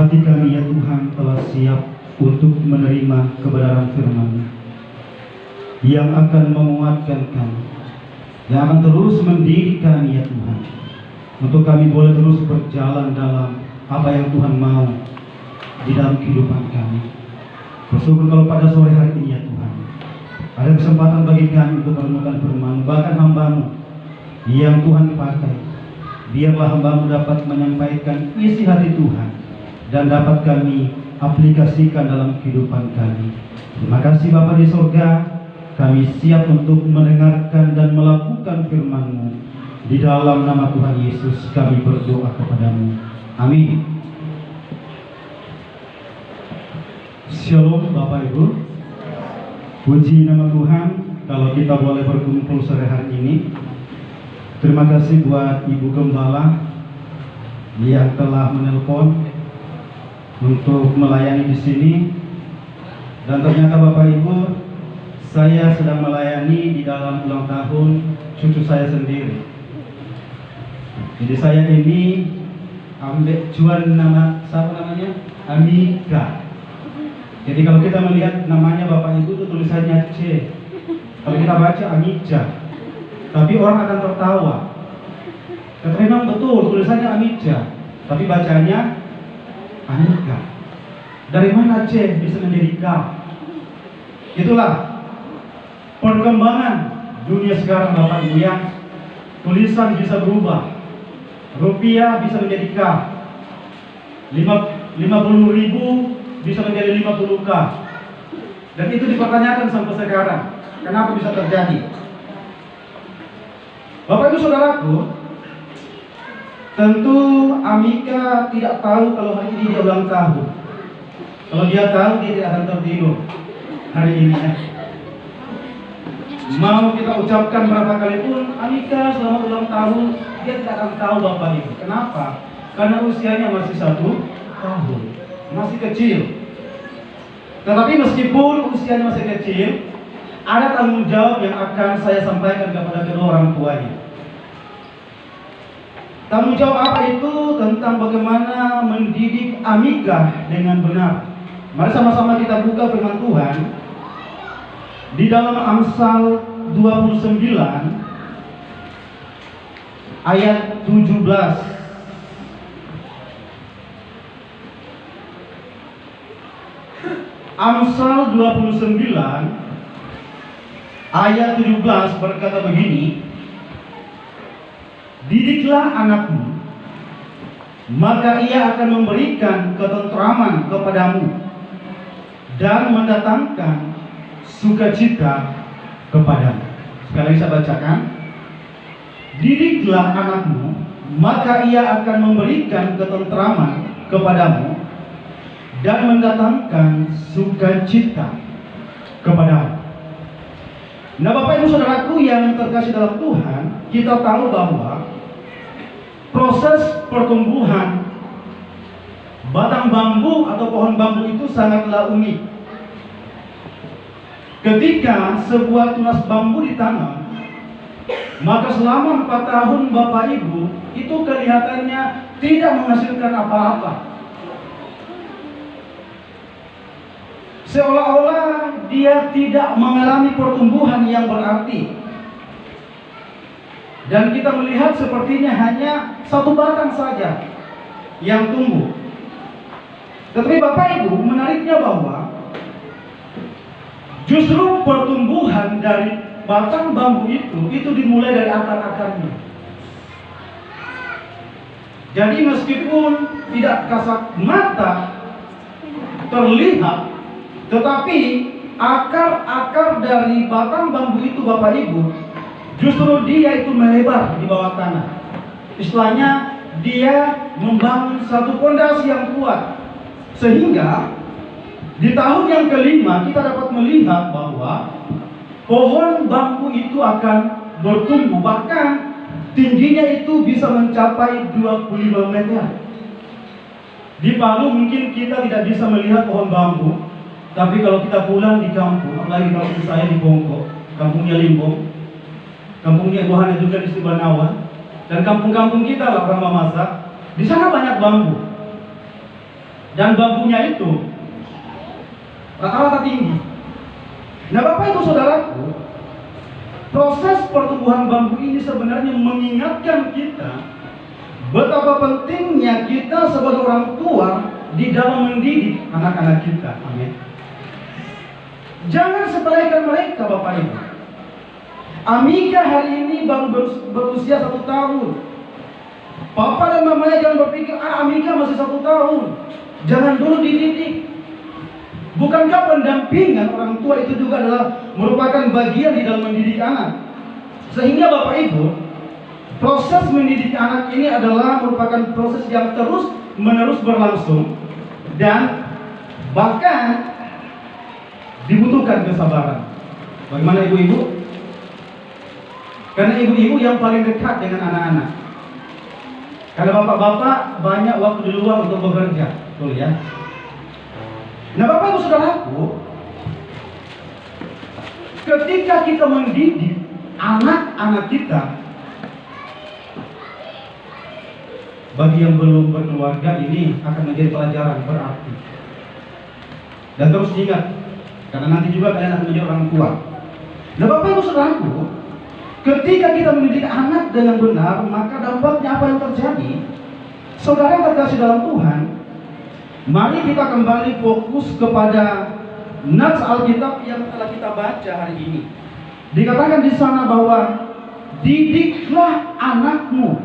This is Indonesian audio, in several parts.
Hati kami ya Tuhan telah siap untuk menerima kebenaran firman-Mu yang akan menguatkan kami, yang akan terus mendidik kami ya Tuhan, untuk kami boleh terus berjalan dalam apa yang Tuhan mau di dalam kehidupan kami. Bersyukur kalau pada sore hari ini ya Tuhan, ada kesempatan bagi kami untuk merenungkan firman-Mu, bahkan hamba-Mu yang Tuhan pakai. Biarlah hamba-Mu dapat menyampaikan isi hati Tuhan dan dapat kami aplikasikan dalam kehidupan kami. Terima kasih Bapa di surga, kami siap untuk mendengarkan dan melakukan firman-Mu. Di dalam nama Tuhan Yesus kami berdoa kepada-Mu. Amin. Shalom Bapak Ibu. Puji nama Tuhan kalau kita boleh berkumpul sore hari ini. Terima kasih buat Ibu Gembala yang telah menelpon untuk melayani di sini. Dan ternyata Bapak Ibu, saya sedang melayani di dalam ulang tahun cucu saya sendiri. Jadi saya ini ambil cuan nama, siapa namanya? Amika. Jadi kalau kita melihat namanya Bapak Ibu itu tulisannya C. Kalau kita baca Amija, tapi orang akan tertawa. Karena memang betul tulisannya Amija, tapi bacanya Amika. Dari mana C bisa menjadi K? Itulah perkembangan dunia sekarang Bapak Ibu ya. Tulisan bisa berubah. Rupiah bisa menjadi K. 50.000 bisa menjadi 50K. Dan itu dipertanyakan sampai sekarang, kenapa bisa terjadi? Bapak Ibu Saudaraku, tentu Amika tidak tahu kalau hari ini dia ulang tahun. Kalau dia tahu, dia tidak akan tertidur hari ini ya. Mau kita ucapkan berapa kali pun Amika selamat ulang tahun, dia tidak akan tahu Bapak Ibu. Kenapa? Karena usianya masih 1 tahun, masih kecil. Tetapi meskipun usianya masih kecil, ada tanggung jawab yang akan saya sampaikan kepada kedua orang tuanya. Tanggung jawab apa itu? Tentang bagaimana mendidik Amika dengan benar. Mari sama-sama kita buka firman Tuhan di dalam Amsal 29 ayat 17. Amsal 29 ayat 17 berkata begini, didiklah anakmu, maka ia akan memberikan ketentraman kepadamu dan mendatangkan sukacita kepadamu. Sekali lagi saya bacakan, didiklah anakmu, maka ia akan memberikan ketentraman kepadamu dan mendatangkan sukacita kepadamu. Nah Bapak Ibu Saudaraku yang terkasih dalam Tuhan, kita tahu bahwa proses pertumbuhan batang bambu atau pohon bambu itu sangatlah unik. Ketika sebuah tunas bambu ditanam, maka selama 4 tahun Bapak Ibu itu kelihatannya tidak menghasilkan apa-apa. Seolah-olah dia tidak mengalami pertumbuhan yang berarti. Dan kita melihat sepertinya hanya satu batang saja yang tumbuh. Tetapi Bapak Ibu, menariknya bahwa justru pertumbuhan dari batang bambu itu dimulai dari akar-akarnya. Jadi meskipun tidak kasat mata terlihat, tetapi akar-akar dari batang bambu itu Bapak Ibu, justru dia itu melebar di bawah tanah. Istilahnya dia membangun satu fondasi yang kuat. Sehingga di tahun yang kelima kita dapat melihat bahwa pohon bambu itu akan bertumbuh. Bahkan tingginya itu bisa mencapai 25 meter. Di Palu mungkin kita tidak bisa melihat pohon bambu, tapi kalau kita pulang di kampung, apalagi kampung saya di Bongko, kampungnya Limbong, kampungnya Ibu Hana juga di Sibanawa, dan kampung-kampung kita lah orang memasak, di sana banyak bambu. dan bambunya itu rata-rata tinggi. Nah, Bapak Ibu Saudaraku, proses pertumbuhan bambu ini sebenarnya mengingatkan kita betapa pentingnya kita sebagai orang tua di dalam mendidik anak-anak kita. Amin. Jangan sepelekan mereka, Bapak Ibu. Amika hari ini baru berusia 1 tahun. Papa dan mamanya jangan berpikir, Amika masih 1 tahun, jangan dulu dididik. Bukankah pendampingan orang tua itu juga adalah merupakan bagian di dalam mendidik anak? Sehingga Bapak Ibu, proses mendidik anak ini adalah merupakan proses yang terus menerus berlangsung dan bahkan dibutuhkan kesabaran. Bagaimana ibu-ibu? Karena ibu-ibu yang paling dekat dengan anak-anak. Karena bapak-bapak banyak waktu di luar untuk bekerja, betul ya? Nah, Bapak Ibu Saudaraku, ketika kita mendidik anak-anak kita, bagi yang belum berkeluarga ini akan menjadi pelajaran berarti. Dan terus ingat, karena nanti juga kalian akan menjadi orang tua. Nah, Bapak Ibu Saudaraku, ketika kita mendidik anak dengan benar, maka dampaknya apa yang terjadi? Saudara yang terkasih dalam Tuhan, mari kita kembali fokus kepada nats Alkitab yang telah kita baca hari ini. Dikatakan di sana bahwa didiklah anakmu.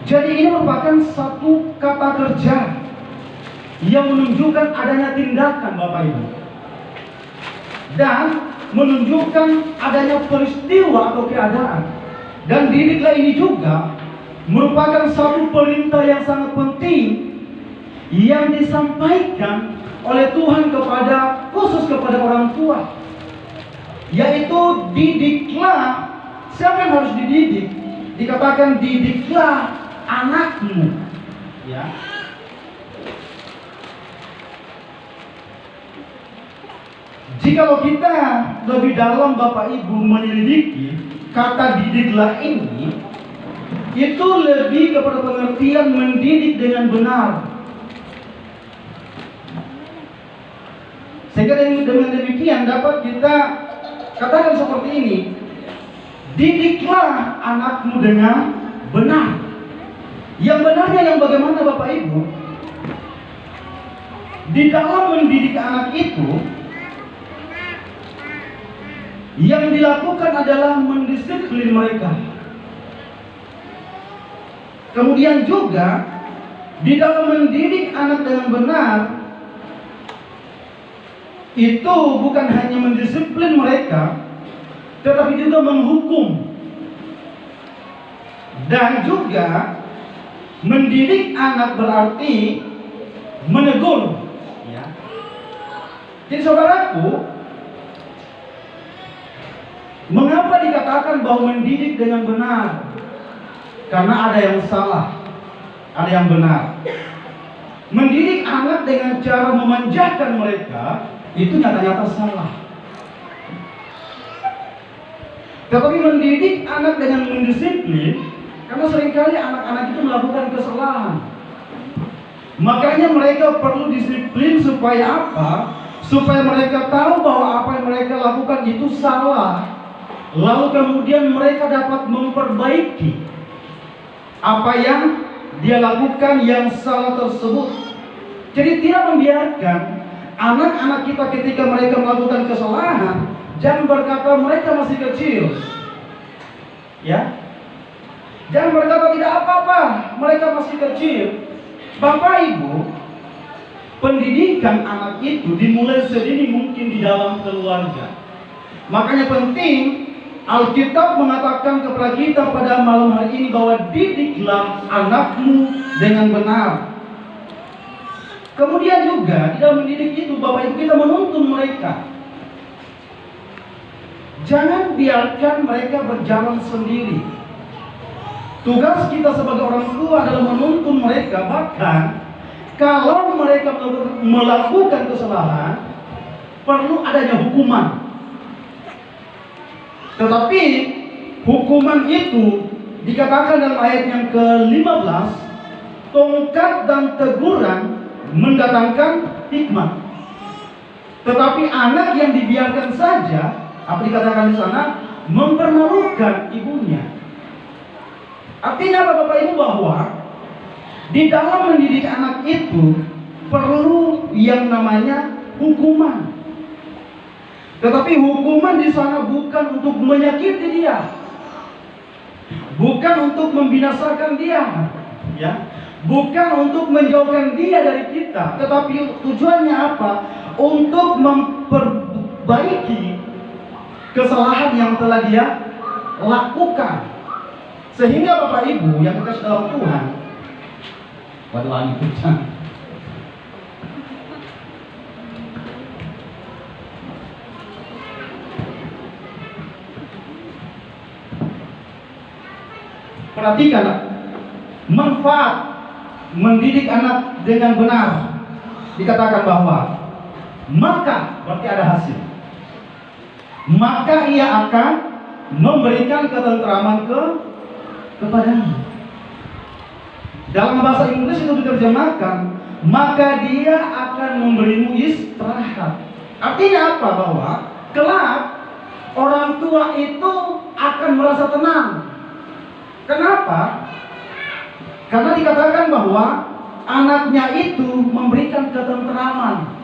Jadi ini merupakan satu kata kerja yang menunjukkan adanya tindakan, Bapak Ibu, dan menunjukkan adanya peristiwa atau keadaan. Dan didiklah ini juga merupakan satu perintah yang sangat penting yang disampaikan oleh Tuhan khusus kepada orang tua, yaitu didiklah. Siapa yang harus dididik? Dikatakan didiklah anakmu, ya. Jikalau kita lebih dalam Bapak Ibu menyelidiki kata didiklah ini, itu lebih kepada pengertian mendidik dengan benar. Sehingga dengan demikian dapat kita katakan seperti ini: didiklah anakmu dengan benar. Yang benarnya yang bagaimana, Bapak Ibu? Di dalam mendidik anak itu, yang dilakukan adalah mendisiplin mereka. Kemudian juga di dalam mendidik anak dengan benar, itu bukan hanya mendisiplin mereka, tetapi juga menghukum. Dan juga mendidik anak berarti menegur, ya. Jadi saudaraku, mengapa dikatakan bahwa mendidik dengan benar? Karena ada yang salah, ada yang benar. Mendidik anak dengan cara memanjakan mereka itu nyata-nyata salah. Tetapi mendidik anak dengan mendisiplin, karena seringkali anak-anak itu melakukan kesalahan. Makanya mereka perlu disiplin supaya apa? Supaya mereka tahu bahwa apa yang mereka lakukan itu salah. Lalu kemudian mereka dapat memperbaiki apa yang dia lakukan yang salah tersebut. Jadi tidak membiarkan anak-anak kita ketika mereka melakukan kesalahan, jangan berkata mereka masih kecil, ya. Jangan berkata tidak apa-apa, mereka masih kecil. Bapak Ibu, pendidikan anak itu dimulai sedini mungkin di dalam keluarga. Makanya penting Alkitab mengatakan kepada kita pada malam hari ini bahwa didiklah anakmu dengan benar. Kemudian juga di dalam mendidik itu, Bapak Ibu, kita menuntun mereka. Jangan biarkan mereka berjalan sendiri. Tugas kita sebagai orang tua adalah menuntun mereka. Bahkan kalau mereka melakukan kesalahan, perlu adanya hukuman. Tetapi hukuman itu dikatakan dalam ayat yang ke-15, tongkat dan teguran mendatangkan hikmat. Tetapi anak yang dibiarkan saja, apa dikatakan di sana, mempermalukan ibunya. Artinya apa Bapak Ibu, bahwa di dalam mendidik anak itu perlu yang namanya hukuman. Tetapi hukuman di sana bukan untuk menyakiti dia, bukan untuk membinasakan dia, ya, bukan untuk menjauhkan dia dari kita, tetapi tujuannya apa? Untuk memperbaiki kesalahan yang telah dia lakukan. Sehingga Bapak Ibu yang dikasih dalam Tuhan, waduh angin kencang. Perhatikan manfaat mendidik anak dengan benar. Dikatakan bahwa maka berarti ada hasil. Maka ia akan memberikan ketentraman kepadanya. Dalam bahasa Inggris itu diterjemahkan, maka dia akan memberimu istirahat. Artinya apa? Bahwa kelak orang tua itu akan merasa tenang. Kenapa? Karena dikatakan bahwa anaknya itu memberikan ketentraman.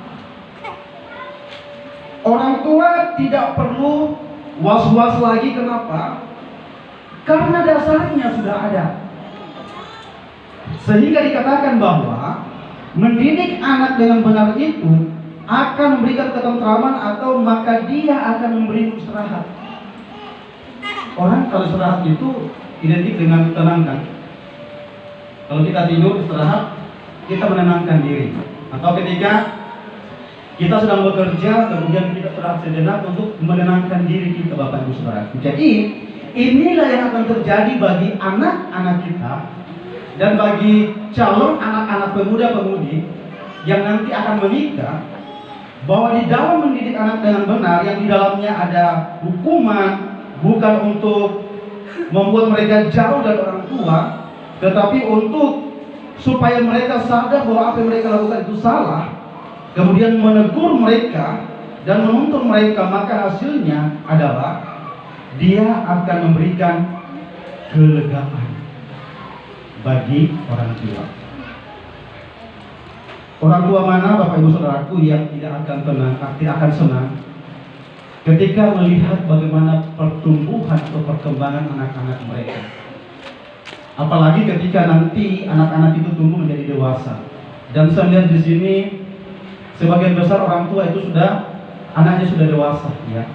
Orang tua tidak perlu was-was lagi. Kenapa? Karena dasarnya sudah ada. Sehingga dikatakan bahwa mendidik anak dengan benar itu akan memberikan ketentraman, atau maka dia akan memberi istirahat. Orang kalau istirahat itu identik dengan tenang kan? Kalau kita tidur istirahat, kita menenangkan diri. Atau ketika kita sedang bekerja, kemudian kita istirahat sejenak untuk menenangkan diri kita, Bapak Ibu Saudara. Jadi inilah yang akan terjadi bagi anak-anak kita dan bagi calon anak-anak pemuda-pemudi yang nanti akan menikah, bahwa di dalam mendidik anak dengan benar, yang di dalamnya ada hukuman, bukan untuk membuat mereka jauh dari orang tua, tetapi untuk supaya mereka sadar bahwa apa yang mereka lakukan itu salah, kemudian menegur mereka dan menuntun mereka. Maka hasilnya adalah dia akan memberikan kelegaan bagi orang tua. Orang tua mana, Bapak Ibu Saudaraku, yang tidak akan tenang, tidak akan senang ketika melihat bagaimana pertumbuhan atau perkembangan anak-anak mereka. Apalagi ketika nanti anak-anak itu tumbuh menjadi dewasa. Dan saya lihat di sini sebagian besar orang tua itu anaknya sudah dewasa, ya.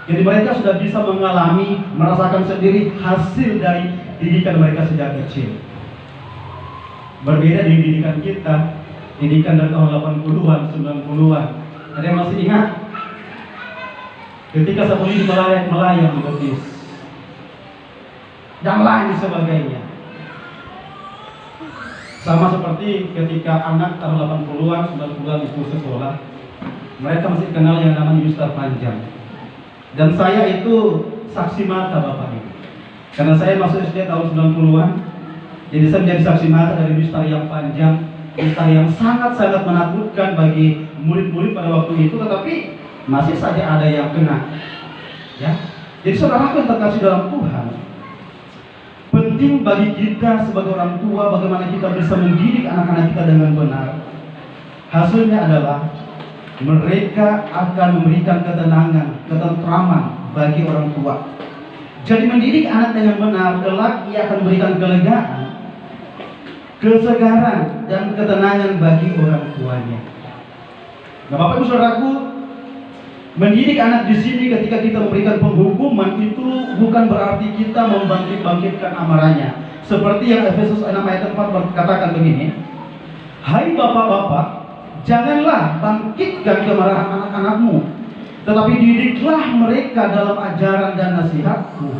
Jadi mereka sudah bisa mengalami, merasakan sendiri hasil dari didikan mereka sejak kecil. Berbeda dengan didikan kita, didikan dari tahun 80-an, 90-an. Ada yang masih ingat? Ketika Samuel melayang di betis dan lain sebagainya. Sama seperti ketika anak tahun 80-an, 90-an itu sekolah, mereka masih kenal yang namanya Mister Panjang. Dan saya itu saksi mata, Bapak Ibu. Karena saya masuk SD tahun 90-an, jadi saya menjadi saksi mata dari Mister yang panjang, Mister yang sangat-sangat menakutkan bagi murid-murid pada waktu itu, tetapi masih saja ada yang kena, ya. Jadi saudaraku yang terkasih dalam Tuhan, penting bagi kita sebagai orang tua bagaimana kita bisa mendidik anak-anak kita dengan benar. Hasilnya adalah mereka akan memberikan ketenangan, ketentraman bagi orang tua. Jadi mendidik anak dengan benar, kelak ia akan memberikan kelegaan, kesegaran dan ketenangan bagi orang tuanya. Nah, Bapak Ibu Saudaraku, mendidik anak di sini ketika kita memberikan penghukuman itu bukan berarti kita membangkitkan amarahnya. Seperti yang Efesus 6 ayat 4 berkatakan begini, hai bapak-bapak, janganlah bangkitkan kemarahan anak-anakmu, tetapi didiklah mereka dalam ajaran dan nasihatku.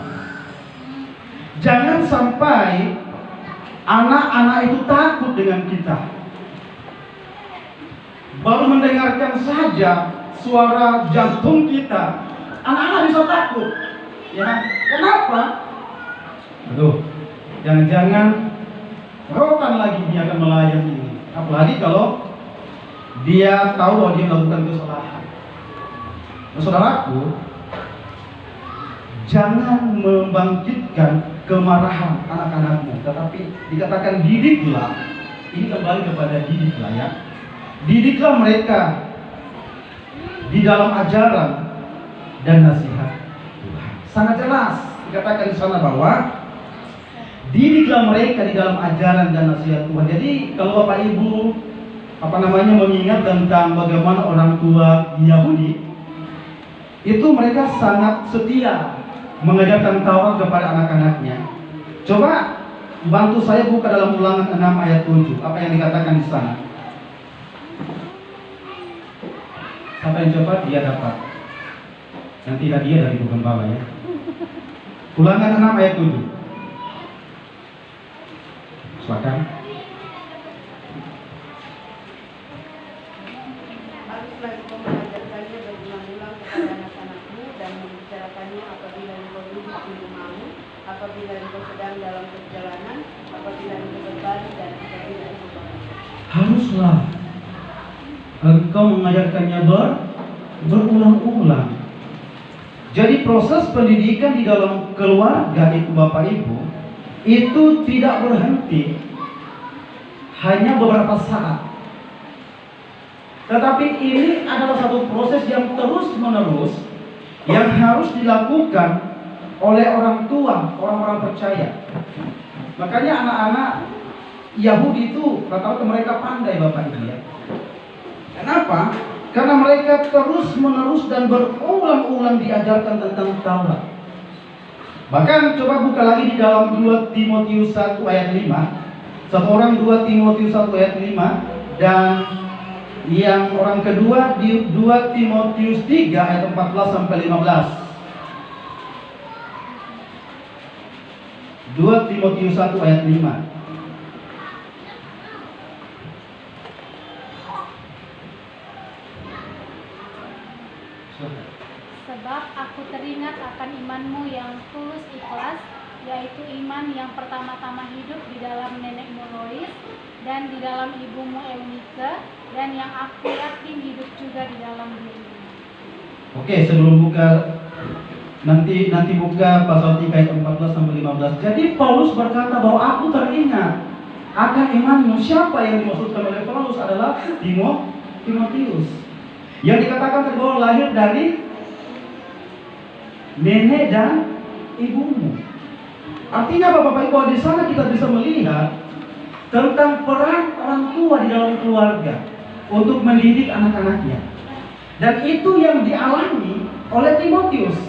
Jangan sampai anak-anak itu takut dengan kita. Baru mendengarkan saja suara jantung kita, anak-anak bisa takut, ya. Kenapa? Aduh, jangan-jangan rotan lagi dia akan melayang ini. apalagi kalau dia tahu bahwa dia melakukan kesalahan. Nah, saudaraku, jangan membangkitkan kemarahan anak-anakmu, tetapi dikatakan didiklah. Ini kembali kepada didiklah ya. Didiklah mereka di dalam ajaran dan nasihat Tuhan. Sangat jelas dikatakan di sana bahwa didiklah mereka di dalam ajaran dan nasihat Tuhan. Jadi kalau Bapak Ibu mengingat tentang bagaimana orang tua Yahudi, itu mereka sangat setia mengajarkan Taurat kepada anak-anaknya. Coba bantu saya buka dalam Ulangan 6 ayat 7. Apa yang dikatakan di sana? Siapa yang coba dia dapat. Nanti hadiah dari Ibu Gembala ya. Ulangan 6 ayat 7. Silakan. Haruslah engkau mengajarkannya berulang-ulang kepada anak-anakmu dan membicarakannya apabila engkau duduk di rumahmu, apabila engkau sedang dalam perjalanan, apabila engkau berbaring dan apabila engkau bangun. Haruslah engkau mengajarkannya berulang-ulang. Jadi proses pendidikan di dalam keluarga itu Bapak Ibu itu tidak berhenti hanya beberapa saat. Tetapi ini adalah satu proses yang terus-menerus yang harus dilakukan oleh orang tua, orang-orang percaya. Makanya anak-anak Yahudi itu rata-rata mereka pandai Bapak Ibu ya. Kenapa? Karena mereka terus-menerus dan berulang-ulang diajarkan tentang Taurat. Bahkan coba buka lagi di dalam 2 Timotius 1 ayat 5. Satu orang 2 Timotius 1 ayat 5 dan yang orang kedua di 2 Timotius 3 ayat 14 sampai 15. 2 Timotius 1 ayat 5. Sebab aku teringat akan imanmu yang tulus ikhlas, yaitu iman yang pertama-tama hidup di dalam nenekmu Lois dan di dalam ibumu Eunike, dan yang aku yakin hidup juga di dalam dirimu. Oke, sebelum buka nanti buka pasal 3 ayat 14 sampai 15. Jadi Paulus berkata bahwa aku teringat akan imanmu. Siapa yang dimaksudkan oleh Paulus adalah Timotius. Yang dikatakan tadi bahwa lahir dari nenek dan ibumu. Artinya Bapak Ibu, di sana kita bisa melihat tentang peran orang tua di dalam keluarga untuk mendidik anak-anaknya. Dan itu yang dialami oleh Timotius.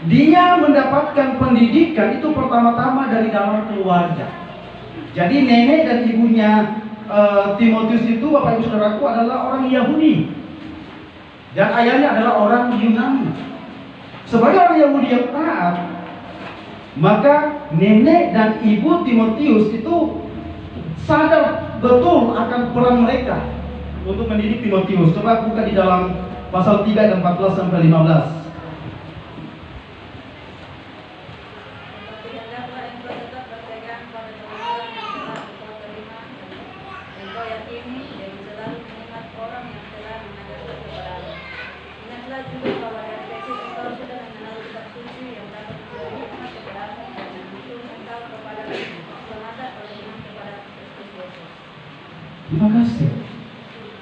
Dia mendapatkan pendidikan itu pertama-tama dari dalam keluarga. Jadi nenek dan ibunya Timotius itu Bapak Ibu Saudaraku adalah orang Yahudi. Dan ayahnya adalah orang Yunani. Sebagai orang Yahudi yang taat, maka nenek dan ibu Timotius itu sadar betul akan peran mereka untuk mendidik Timotius. Coba buka di dalam pasal 3 ayat 14 sampai 15. Terima kasih.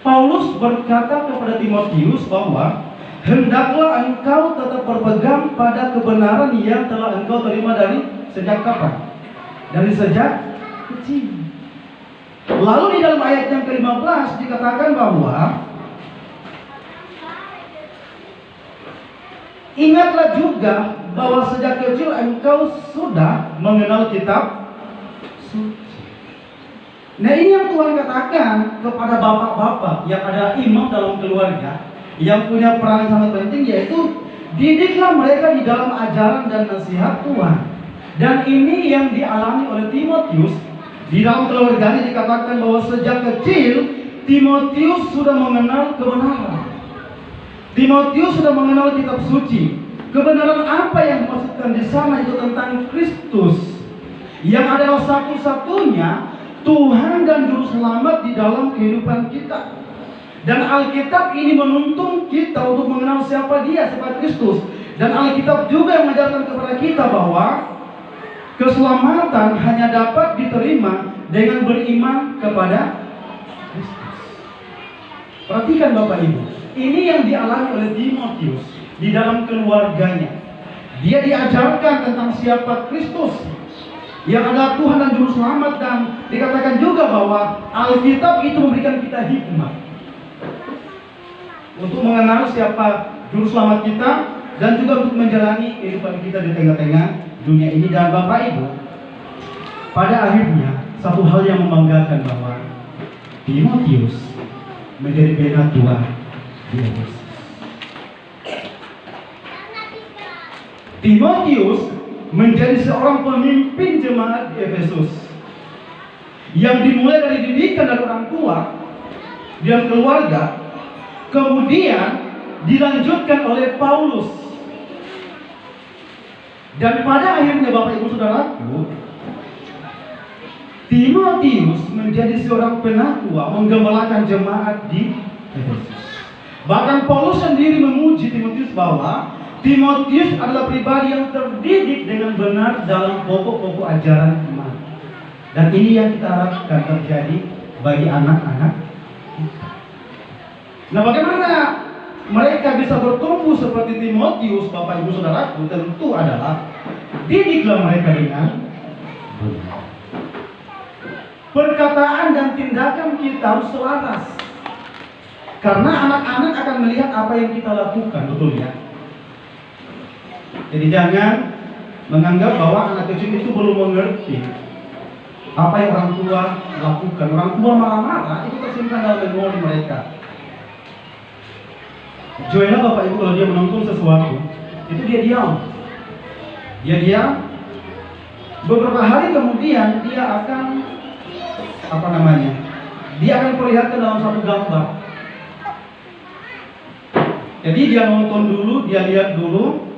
Paulus berkata kepada Timotius bahwa hendaklah engkau tetap berpegang pada kebenaran yang telah engkau terima dari sejak kapan? Dari sejak kecil. Lalu di dalam ayat yang ke-15 dikatakan bahwa ingatlah juga bahwa sejak kecil engkau sudah mengenal kitab suci. Nah, ini yang Tuhan katakan kepada bapak-bapak yang adalah imam dalam keluarga, yang punya peran yang sangat penting, yaitu didiklah mereka di dalam ajaran dan nasihat Tuhan. Dan ini yang dialami oleh Timotius. Di dalam keluarganya dikatakan bahwa sejak kecil Timotius sudah mengenal kebenaran. Timotius sudah mengenal kitab suci. Kebenaran apa yang dimaksudkan di sana itu tentang Kristus, yang adalah satu-satunya Tuhan dan Juru Selamat di dalam kehidupan kita. Dan Alkitab ini menuntun kita untuk mengenal siapa Dia, siapa Kristus. Dan Alkitab juga mengajarkan kepada kita bahwa keselamatan hanya dapat diterima dengan beriman kepada Kristus. Perhatikan Bapak Ibu, ini yang dialami oleh Timotius di dalam keluarganya. Dia diajarkan tentang siapa Kristus, yang adalah Tuhan dan Juru Selamat, dan dikatakan juga bahwa Alkitab itu memberikan kita hikmah untuk mengenal siapa Juru Selamat kita dan juga untuk menjalani kehidupan kita di tengah-tengah dunia ini. Dan Bapak Ibu, pada akhirnya satu hal yang membanggakan bahwa Timotius menjadi penatua di Efesus. Timotius menjadi seorang pemimpin jemaat di Efesus yang dimulai dari didikan dari orang tua dan keluarga, kemudian dilanjutkan oleh Paulus. Dan pada akhirnya Bapak Ibu Saudaraku, Timotius menjadi seorang penatua menggembalakan jemaat di Efesus. Bahkan Paulus sendiri memuji Timotius bahwa Timotius adalah pribadi yang terdidik dengan benar dalam pokok-pokok ajaran iman. Dan ini yang kita harapkan terjadi bagi anak-anak kita. Nah, bagaimana mereka bisa bertumbuh seperti Timotius, Bapak Ibu Saudaraku? Tentu adalah didiklah mereka dengan benar. Perkataan dan tindakan kita harus selaras, karena anak-anak akan melihat apa yang kita lakukan, betul ya? Jadi jangan menganggap bahwa anak kecil itu belum mengerti apa yang orang tua lakukan. Orang tua marah-marah itu tersimpan dalam memori mereka. Joella, Bapak Ibu, kalau dia menonton sesuatu, itu dia diam. Dia diam. Beberapa hari kemudian dia akan dia akan perlihatkan dalam satu gambar. Jadi dia nonton dulu, dia lihat dulu.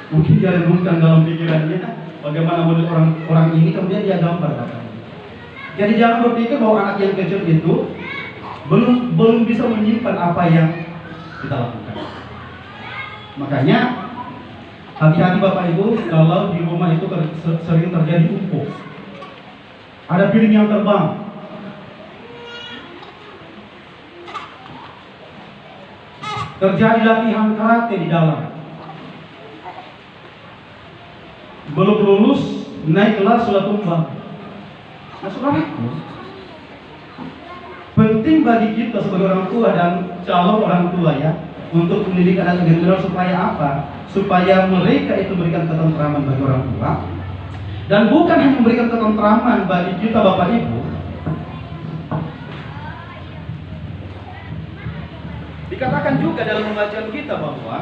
Mungkin dia renungkan dalam pikirannya bagaimana model orang ini, kemudian dia gambar. Jadi jangan berpikir bahwa anak yang kecil itu belum bisa menyimpan apa yang kita lakukan. Makanya hati-hati Bapak Ibu kalau di rumah itu sering terjadi UFO. Ada piring yang terbang. Terjadi latihan karate di dalam. Belum lulus, naik kelas sudah tumbang. Nah, saudaraku, penting bagi kita sebagai orang tua dan calon orang tua ya, untuk mendidik anak dengan benar supaya apa? Supaya mereka itu memberikan ketentraman bagi orang tua, dan bukan hanya memberikan ketentraman bagi kita Bapak Ibu. Dikatakan juga dalam pembacaan kita bahwa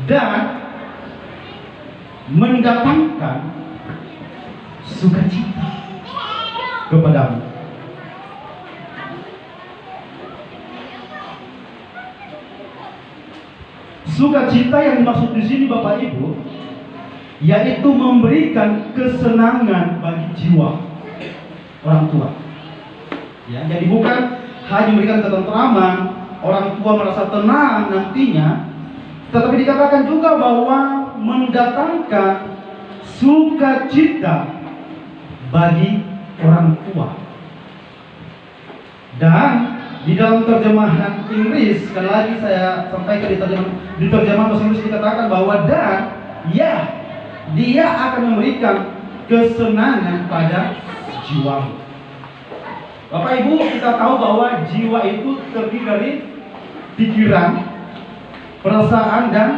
dan mendatangkan sukacita kepadamu. Sukacita yang dimaksud di sini Bapak Ibu, yaitu memberikan kesenangan bagi jiwa orang tua. Ya, jadi bukan hanya memberikan ketentraman, orang tua merasa tenang nantinya, tetapi dikatakan juga bahwa mendatangkan sukacita bagi orang tua. Dan di dalam terjemahan Inggris, sekali lagi saya sampaikan di terjemahan bahasa Inggris dikatakan bahwa dan ya, dia akan memberikan kesenangan pada jiwamu. Bapak Ibu, kita tahu bahwa jiwa itu terdiri dari pikiran, perasaan, dan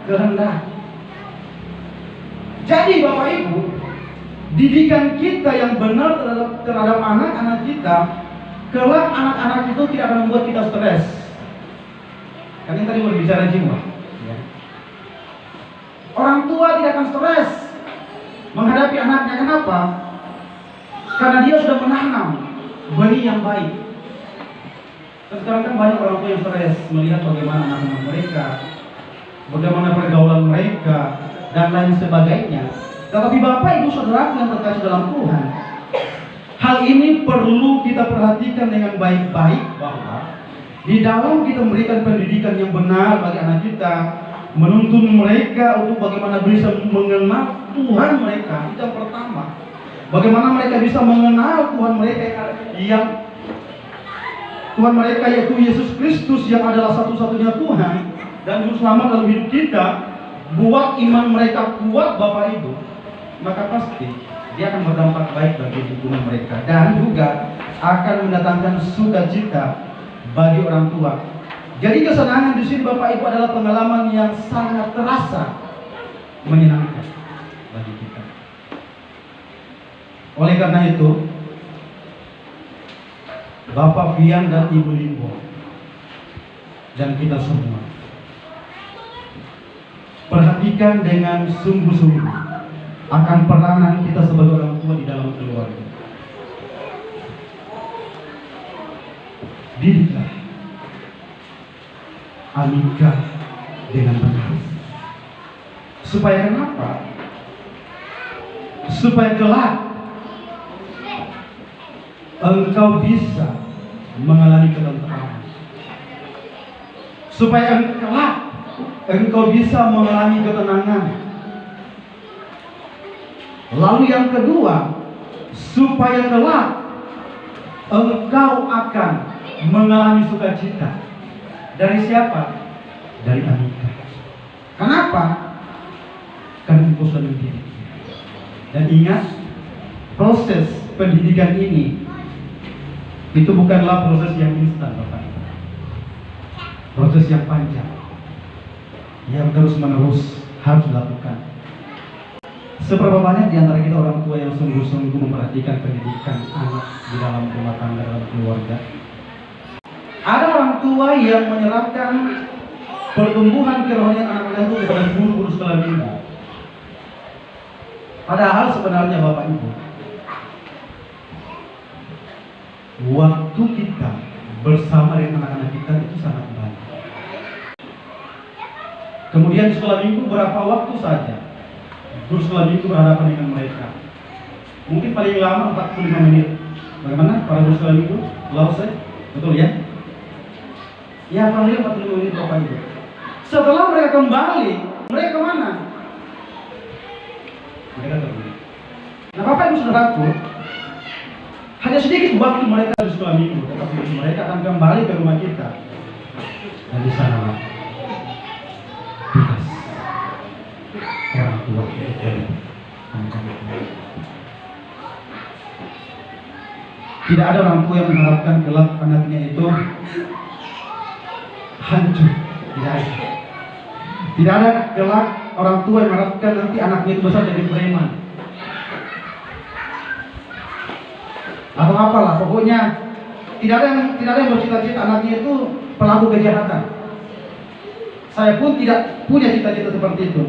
kehendak. Jadi Bapak Ibu, didikan kita yang benar terhadap anak-anak kita, kelak anak-anak itu tidak akan membuat kita stres. Karena tadi berbicara jiwa. Orang tua tidak akan stres menghadapi anaknya. Kenapa? Karena dia sudah menanam benih yang baik. Sekarang kan banyak orang tua yang stres melihat bagaimana anak-anak mereka, bagaimana pergaulan mereka, dan lain sebagainya. Tetapi Bapak Ibu Saudara yang terkasih dalam Tuhan, Hal ini perlu kita perhatikan dengan baik-baik, bahwa di dalam kita memberikan pendidikan yang benar bagi anak kita, menuntun mereka untuk bagaimana bisa mengenal Tuhan mereka. Itu yang pertama. Bagaimana mereka bisa mengenal Tuhan mereka Tuhan mereka yaitu Yesus Kristus, yang adalah satu-satunya Tuhan dan Juru Selamat dalam hidup kita. Buat iman mereka kuat, Bapak Ibu, maka pasti dia akan berdampak baik bagi hubungan mereka, dan juga akan mendatangkan sukacita bagi orang tua. Jadi kesenangan di sini, Bapak Ibu, adalah pengalaman yang sangat terasa menyenangkan bagi kita. Oleh karena itu, Bapak Fian dan Ibu Limbo dan kita semua perhatikan dengan sungguh-sungguh akan peranan kita sebagai orang tua di dalam keluarga. Didiklah Amika dengan benar. Supaya kenapa? Supaya kelak engkau bisa mengalami ketentraman. Supaya kelak engkau bisa mengalami ketenangan. Lalu yang kedua, supaya kelak engkau akan mengalami sukacita. Dari siapa? Dari Amika. Kenapa? Karena engkau sudah mendidik. Dan ingat, proses pendidikan ini itu bukanlah proses yang instan, Bapak. Proses yang panjang, yang terus-menerus harus dilakukan. Seberapa banyak di antara kita orang tua yang sungguh-sungguh memperhatikan pendidikan anak di dalam rumah tangga, dalam keluarga? Ada orang tua yang menyerahkan pertumbuhan kerohanian anak-anak itu kepada guru-guru sekolah minggu. Padahal sebenarnya, Bapak Ibu, waktu kita bersama dengan anak-anak kita itu sangat banyak. Kemudian sekolah minggu berapa waktu saja guru sekolah minggu berhadapan dengan mereka? Mungkin paling lama 45 menit. Bagaimana para guru sekolah minggu? Selesai? Betul ya? Ya, paling 45 menit, Bapak Ibu. Setelah mereka kembali, mereka kemana? Mereka kembali. Nah, Bapak Ibu saudaraku, hanya sedikit waktu mereka di sekolah minggu, tetapi mereka akan kembali ke rumah kita. Dan di sana tugas orang tua kita. Tidak ada orang tua yang mengharapkan kelak anaknya itu hancur. Tidak ada. Tidak ada kelak orang tua yang mengharapkan nanti anaknya itu besar jadi preman atau apalah, pokoknya tidak ada yang bercita-cita anaknya itu pelaku kejahatan. Saya pun tidak punya cita-cita seperti itu.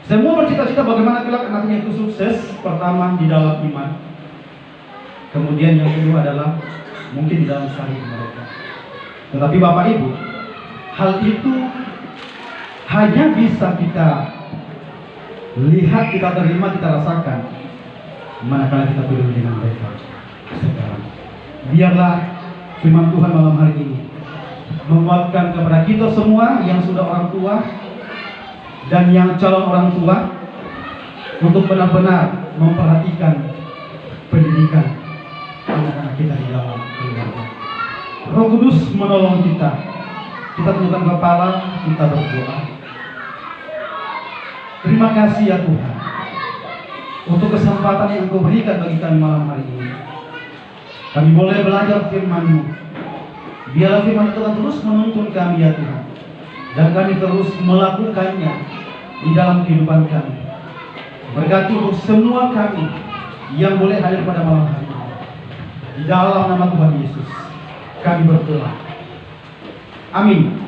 Semua bercita-cita bagaimana kelak anaknya itu sukses. Pertama di dalam iman, kemudian yang kedua adalah mungkin di dalam syariat mereka. Tetapi Bapak Ibu, hal itu hanya bisa kita lihat, kita terima, kita rasakan manakala kita peduli dengan mereka. Sekarang biarlah firman Tuhan malam hari ini menguatkan kepada kita semua yang sudah orang tua dan yang calon orang tua untuk benar-benar memperhatikan pendidikan anak-anak kita di dalam keluarga. Roh Kudus menolong kita. Kita tundukkan kepala, kita berdoa. Terima kasih ya Tuhan untuk kesempatan yang Engkau berikan bagi kami malam hari ini. Kami boleh belajar firman-Mu. Biarlah firman Tuhan terus menuntun kami ya Tuhan, dan kami terus melakukannya di dalam kehidupan kami. Berkati untuk semua kami yang boleh hadir pada malam hari ini. Di dalam nama Tuhan Yesus kami berdoa. Amin.